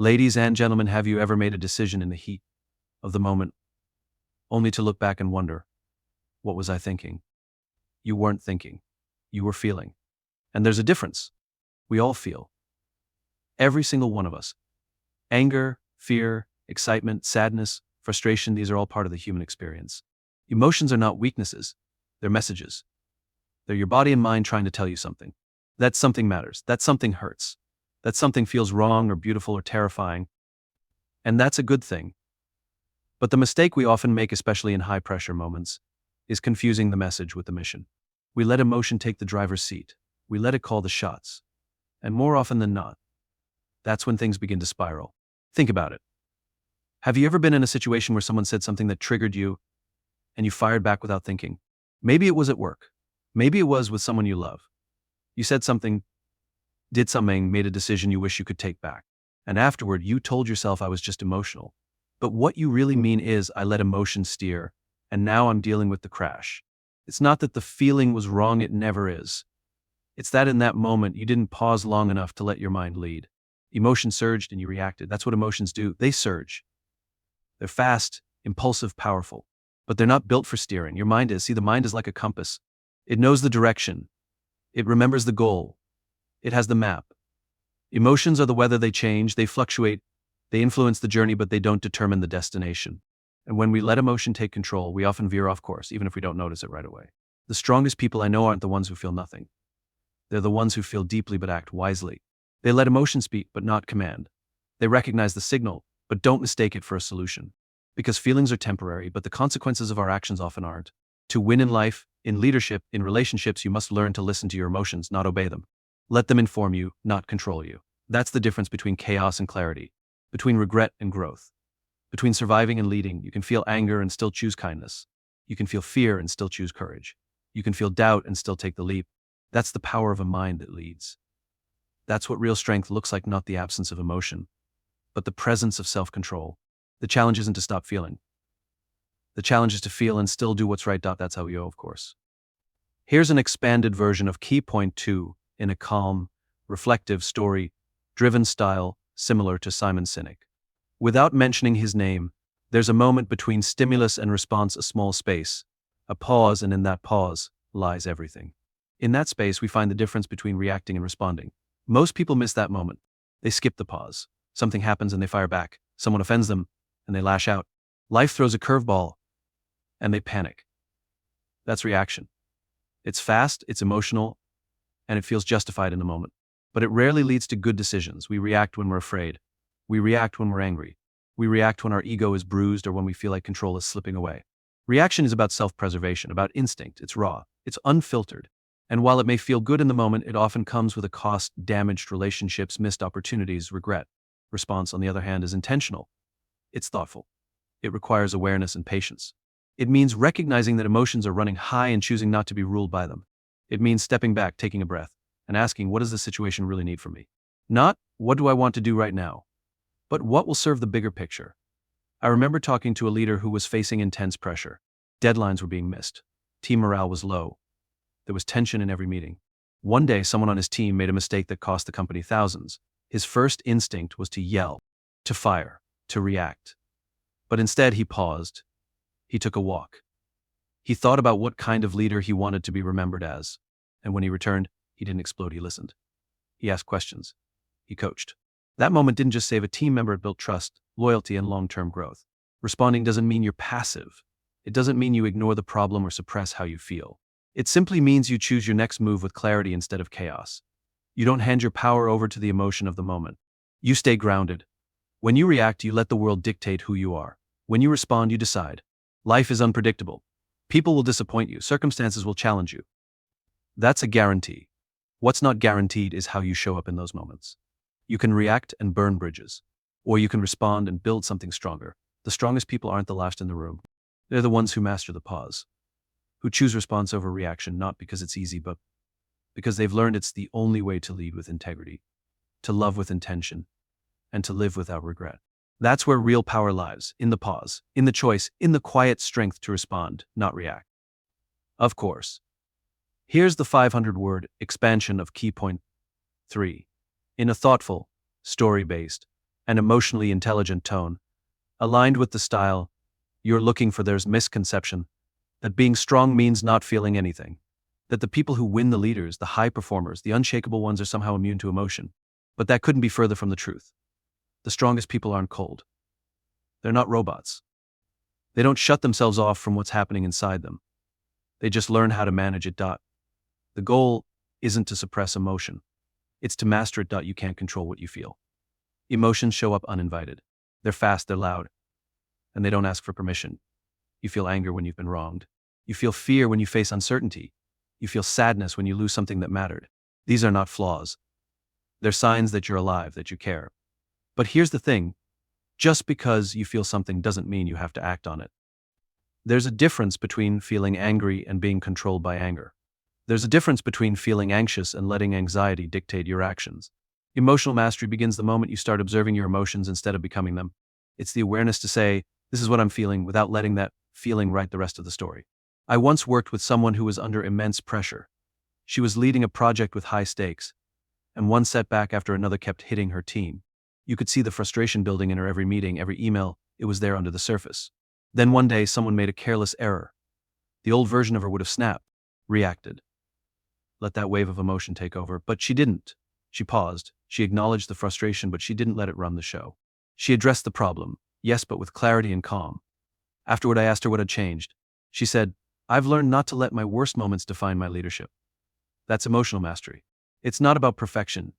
Ladies and gentlemen, have you ever made a decision in the heat of the moment, only to look back and wonder, what was I thinking? You weren't thinking. You were feeling. And there's a difference. We all feel. Every single one of us. Anger, fear, excitement, sadness, frustration, these are all part of the human experience. Emotions are not weaknesses. They're messages. They're your body and mind trying to tell you something. That something matters. That something hurts. That something feels wrong or beautiful or terrifying. And that's a good thing. But the mistake we often make, especially in high-pressure moments, is confusing the message with the mission. We let emotion take the driver's seat. We let it call the shots. And more often than not, that's when things begin to spiral. Think about it. Have you ever been in a situation where someone said something that triggered you and you fired back without thinking? Maybe it was at work. Maybe it was with someone you love. You said something, did something, made a decision you wish you could take back. And afterward, you told yourself, I was just emotional. But what you really mean is, I let emotion steer, and now I'm dealing with the crash. It's not that the feeling was wrong, it never is. It's that in that moment, you didn't pause long enough to let your mind lead. Emotion surged and you reacted. That's what emotions do. They surge. They're fast, impulsive, powerful. But they're not built for steering. Your mind is. See, the mind is like a compass. It knows the direction. It remembers the goal. It has the map. Emotions are the weather. They change, they fluctuate, they influence the journey, but they don't determine the destination. And when we let emotion take control, we often veer off course, even if we don't notice it right away. The strongest people I know aren't the ones who feel nothing. They're the ones who feel deeply but act wisely. They let emotion speak but not command. They recognize the signal, but don't mistake it for a solution. Because feelings are temporary, but the consequences of our actions often aren't. To win in life, in leadership, in relationships, you must learn to listen to your emotions, not obey them. Let them inform you, not control you. That's the difference between chaos and clarity, between regret and growth, between surviving and leading. You can feel anger and still choose kindness. You can feel fear and still choose courage. You can feel doubt and still take the leap. That's the power of a mind that leads. That's what real strength looks like, not the absence of emotion, but the presence of self-control. The challenge isn't to stop feeling. The challenge is to feel and still do what's right. That's how we go, of course. Here's an expanded version of key point 2 in a calm, reflective, story-driven style similar to Simon Sinek. Without mentioning his name, there's a moment between stimulus and response, a small space, a pause, and in that pause lies everything. In that space, we find the difference between reacting and responding. Most people miss that moment. They skip the pause. Something happens and they fire back. Someone offends them and they lash out. Life throws a curveball and they panic. That's reaction. It's fast, it's emotional, and it feels justified in the moment. But it rarely leads to good decisions. We react when we're afraid. We react when we're angry. We react when our ego is bruised or when we feel like control is slipping away. Reaction is about self-preservation, about instinct. It's raw. It's unfiltered. And while it may feel good in the moment, it often comes with a cost: damaged relationships, missed opportunities, regret. Response, on the other hand, is intentional. It's thoughtful. It requires awareness and patience. It means recognizing that emotions are running high and choosing not to be ruled by them. It means stepping back, taking a breath, and asking, what does the situation really need from me? Not, what do I want to do right now? But what will serve the bigger picture? I remember talking to a leader who was facing intense pressure. Deadlines were being missed. Team morale was low. There was tension in every meeting. One day, someone on his team made a mistake that cost the company thousands. His first instinct was to yell, to fire, to react. But instead, he paused. He took a walk. He thought about what kind of leader he wanted to be remembered as. And when he returned, he didn't explode, he listened. He asked questions. He coached. That moment didn't just save a team member, it built trust, loyalty, and long-term growth. Responding doesn't mean you're passive. It doesn't mean you ignore the problem or suppress how you feel. It simply means you choose your next move with clarity instead of chaos. You don't hand your power over to the emotion of the moment. You stay grounded. When you react, you let the world dictate who you are. When you respond, you decide. Life is unpredictable. People will disappoint you. Circumstances will challenge you. That's a guarantee. What's not guaranteed is how you show up in those moments. You can react and burn bridges, or you can respond and build something stronger. The strongest people aren't the last in the room. They're the ones who master the pause, who choose response over reaction, not because it's easy, but because they've learned it's the only way to lead with integrity, to love with intention, and to live without regret. That's where real power lies, in the pause, in the choice, in the quiet strength to respond, not react. Of course. Here's the 500-word expansion of key point 3. In a thoughtful, story-based, an emotionally intelligent tone. Aligned with the style you're looking for, there's misconception that being strong means not feeling anything. That the people who win, the leaders, the high performers, the unshakable ones, are somehow immune to emotion. But that couldn't be further from the truth. The strongest people aren't cold. They're not robots. They don't shut themselves off from what's happening inside them. They just learn how to manage it. The goal isn't to suppress emotion. It's to master it. You can't control what you feel. Emotions show up uninvited. They're fast, they're loud, and they don't ask for permission. You feel anger when you've been wronged. You feel fear when you face uncertainty. You feel sadness when you lose something that mattered. These are not flaws. They're signs that you're alive, that you care. But here's the thing. Just because you feel something doesn't mean you have to act on it. There's a difference between feeling angry and being controlled by anger. There's a difference between feeling anxious and letting anxiety dictate your actions. Emotional mastery begins the moment you start observing your emotions instead of becoming them. It's the awareness to say, this is what I'm feeling, without letting that feeling write the rest of the story. I once worked with someone who was under immense pressure. She was leading a project with high stakes, and one setback after another kept hitting her team. You could see the frustration building in her every meeting, every email. It was there under the surface. Then one day, someone made a careless error. The old version of her would have snapped, reacted, let that wave of emotion take over, but she didn't. She paused. She acknowledged the frustration, but she didn't let it run the show. She addressed the problem, yes, but with clarity and calm. Afterward, I asked her what had changed. She said, I've learned not to let my worst moments define my leadership. That's emotional mastery. It's not about perfection.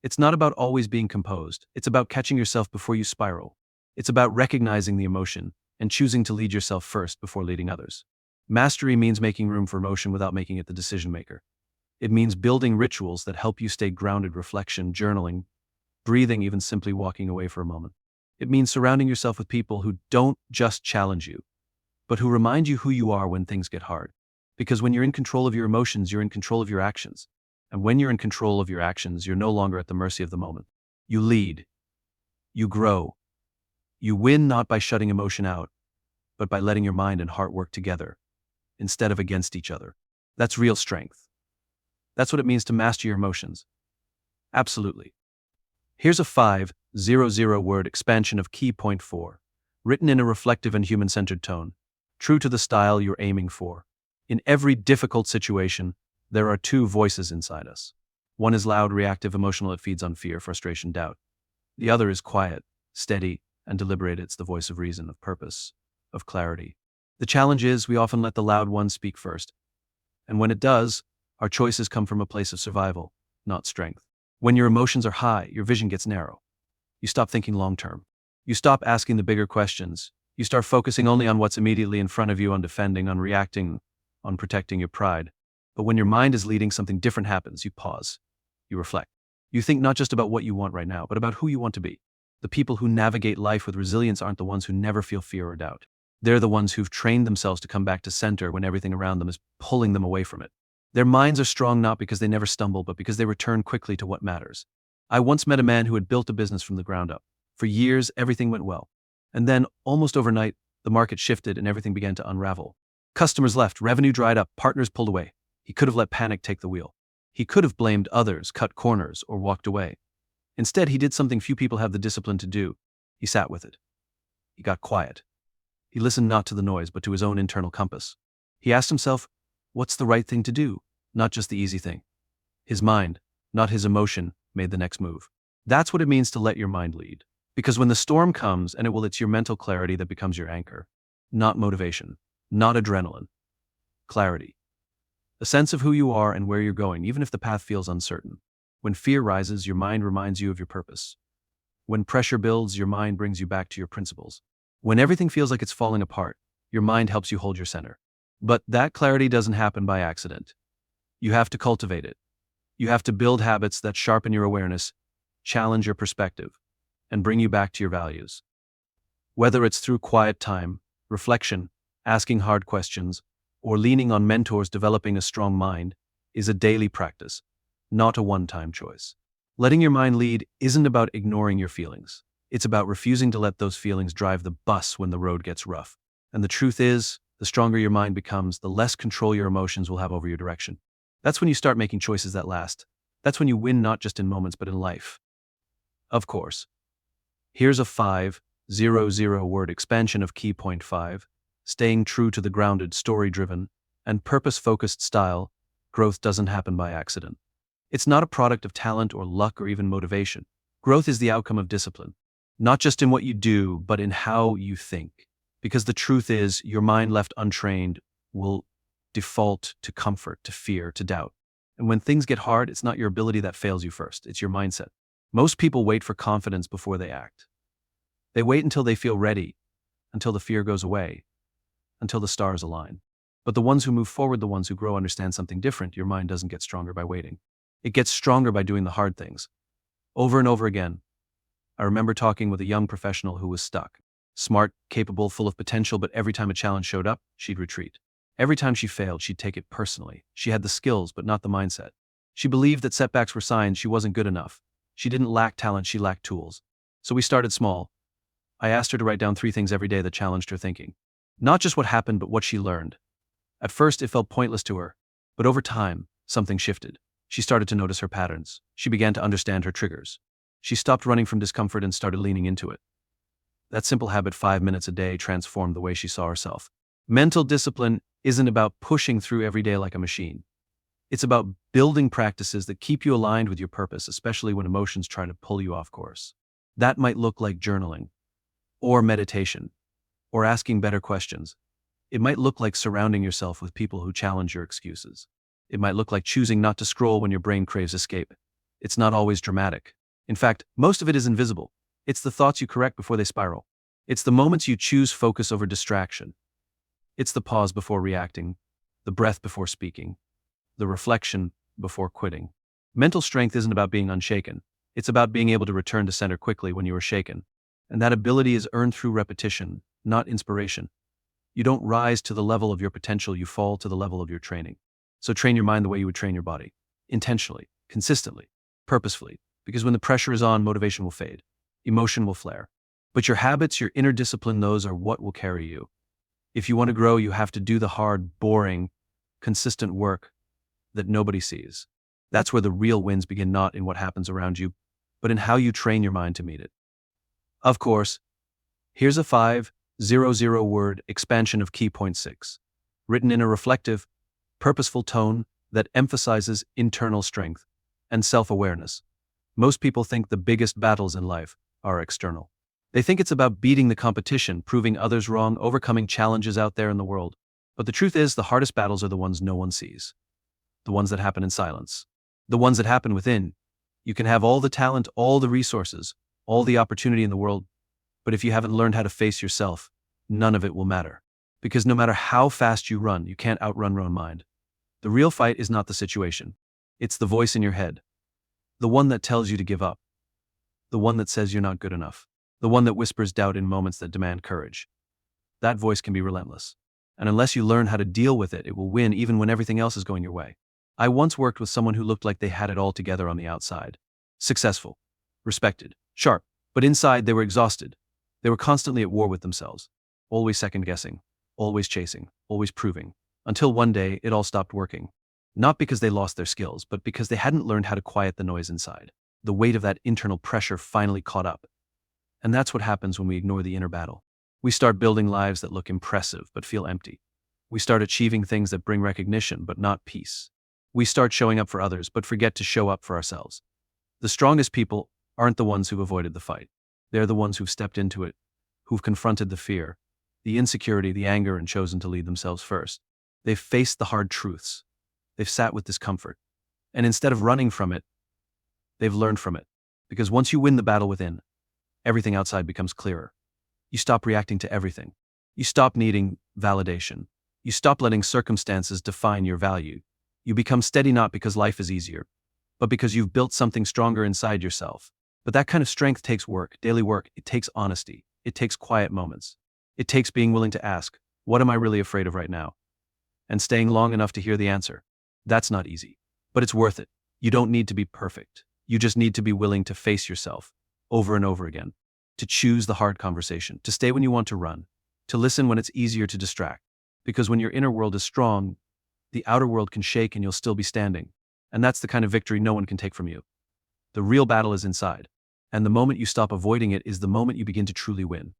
It's not about always being composed. It's about catching yourself before you spiral. It's about recognizing the emotion and choosing to lead yourself first before leading others. Mastery means making room for emotion without making it the decision maker. It means building rituals that help you stay grounded, reflection, journaling, breathing, even simply walking away for a moment. It means surrounding yourself with people who don't just challenge you, but who remind you who you are when things get hard. Because when you're in control of your emotions, you're in control of your actions. And when you're in control of your actions, you're no longer at the mercy of the moment. You lead. You grow. You win not by shutting emotion out, but by letting your mind and heart work together, instead of against each other. That's real strength. That's what it means to master your emotions. Absolutely. Here's a 500-word expansion of key point 4, written in a reflective and human-centered tone, true to the style you're aiming for. In every difficult situation, there are two voices inside us. One is loud, reactive, emotional. It feeds on fear, frustration, doubt. The other is quiet, steady, and deliberate. It's the voice of reason, of purpose, of clarity. The challenge is we often let the loud one speak first. And when it does, our choices come from a place of survival, not strength. When your emotions are high, your vision gets narrow. You stop thinking long-term. You stop asking the bigger questions. You start focusing only on what's immediately in front of you, on defending, on reacting, on protecting your pride. But when your mind is leading, something different happens. You pause. You reflect. You think not just about what you want right now, but about who you want to be. The people who navigate life with resilience aren't the ones who never feel fear or doubt. They're the ones who've trained themselves to come back to center when everything around them is pulling them away from it. Their minds are strong not because they never stumble, but because they return quickly to what matters. I once met a man who had built a business from the ground up. For years, everything went well. And then, almost overnight, the market shifted and everything began to unravel. Customers left, revenue dried up, partners pulled away. He could have let panic take the wheel. He could have blamed others, cut corners, or walked away. Instead, he did something few people have the discipline to do. He sat with it. He got quiet. He listened not to the noise, but to his own internal compass. He asked himself, what's the right thing to do? Not just the easy thing. His mind, not his emotion, made the next move. That's what it means to let your mind lead. Because when the storm comes, and it's your mental clarity that becomes your anchor. Not motivation, not adrenaline. Clarity. A sense of who you are and where you're going, even if the path feels uncertain. When fear rises, your mind reminds you of your purpose. When pressure builds, your mind brings you back to your principles. When everything feels like it's falling apart, your mind helps you hold your center. But that clarity doesn't happen by accident. You have to cultivate it. You have to build habits that sharpen your awareness, challenge your perspective, and bring you back to your values. Whether it's through quiet time, reflection, asking hard questions, or leaning on mentors, developing a strong mind is a daily practice, not a one-time choice. Letting your mind lead isn't about ignoring your feelings. It's about refusing to let those feelings drive the bus when the road gets rough. And the truth is, the stronger your mind becomes, the less control your emotions will have over your direction. That's when you start making choices that last. That's when you win not just in moments, but in life. Of course, Here's a 5,000 word expansion of key point 5. Staying true to the grounded, story-driven, and purpose-focused style, growth doesn't happen by accident. It's not a product of talent or luck or even motivation. Growth is the outcome of discipline, not just in what you do, but in how you think. Because the truth is, your mind left untrained will default to comfort, to fear, to doubt. And when things get hard, it's not your ability that fails you first, it's your mindset. Most people wait for confidence before they act. They wait until they feel ready, until the fear goes away, until the stars align. But the ones who move forward, the ones who grow, understand something different. Your mind doesn't get stronger by waiting. It gets stronger by doing the hard things. Over and over again. I remember talking with a young professional who was stuck. Smart, capable, full of potential, but every time a challenge showed up, she'd retreat. Every time she failed, she'd take it personally. She had the skills, but not the mindset. She believed that setbacks were signs she wasn't good enough. She didn't lack talent, she lacked tools. So we started small. I asked her to write down 3 things every day that challenged her thinking. Not just what happened, but what she learned. At first, it felt pointless to her, but over time, something shifted. She started to notice her patterns. She began to understand her triggers. She stopped running from discomfort and started leaning into it. That simple habit, 5 minutes a day, transformed the way she saw herself. Mental discipline isn't about pushing through every day like a machine. It's about building practices that keep you aligned with your purpose, especially when emotions try to pull you off course. That might look like journaling, or meditation, or asking better questions. It might look like surrounding yourself with people who challenge your excuses. It might look like choosing not to scroll when your brain craves escape. It's not always dramatic. In fact, most of it is invisible. It's the thoughts you correct before they spiral. It's the moments you choose focus over distraction. It's the pause before reacting, the breath before speaking, the reflection before quitting. Mental strength isn't about being unshaken. It's about being able to return to center quickly when you are shaken. And that ability is earned through repetition, not inspiration. You don't rise to the level of your potential, you fall to the level of your training. So train your mind the way you would train your body. Intentionally, consistently, purposefully. Because when the pressure is on, motivation will fade. Emotion will flare. But your habits, your inner discipline, those are what will carry you. If you want to grow, you have to do the hard, boring, consistent work that nobody sees. That's where the real wins begin, not in what happens around you, but in how you train your mind to meet it. Of course, here's a 5,000 word expansion of key point 6, written in a reflective, purposeful tone that emphasizes internal strength and self-awareness. Most people think the biggest battles in life are external. They think it's about beating the competition, proving others wrong, overcoming challenges out there in the world. But the truth is, the hardest battles are the ones no one sees. The ones that happen in silence. The ones that happen within. You can have all the talent, all the resources, all the opportunity in the world, but if you haven't learned how to face yourself, none of it will matter. Because no matter how fast you run, you can't outrun your own mind. The real fight is not the situation. It's the voice in your head. The one that tells you to give up. The one that says you're not good enough. The one that whispers doubt in moments that demand courage. That voice can be relentless. And unless you learn how to deal with it, it will win even when everything else is going your way. I once worked with someone who looked like they had it all together on the outside. Successful, respected, sharp, but inside they were exhausted. They were constantly at war with themselves. Always second-guessing, always chasing, always proving. Until one day, it all stopped working. Not because they lost their skills, but because they hadn't learned how to quiet the noise inside. The weight of that internal pressure finally caught up. And that's what happens when we ignore the inner battle. We start building lives that look impressive but feel empty. We start achieving things that bring recognition but not peace. We start showing up for others but forget to show up for ourselves. The strongest people aren't the ones who've avoided the fight. They're the ones who've stepped into it, who've confronted the fear, the insecurity, the anger, and chosen to lead themselves first. They've faced the hard truths. They've sat with discomfort. And instead of running from it, they've learned from it. Because once you win the battle within, everything outside becomes clearer. You stop reacting to everything. You stop needing validation. You stop letting circumstances define your value. You become steady not because life is easier, but because you've built something stronger inside yourself. But that kind of strength takes work, daily work. It takes honesty. It takes quiet moments. It takes being willing to ask, what am I really afraid of right now? And staying long enough to hear the answer. That's not easy, but it's worth it. You don't need to be perfect. You just need to be willing to face yourself over and over again, to choose the hard conversation, to stay when you want to run, to listen when it's easier to distract. Because when your inner world is strong, the outer world can shake and you'll still be standing. And that's the kind of victory no one can take from you. The real battle is inside. And the moment you stop avoiding it is the moment you begin to truly win.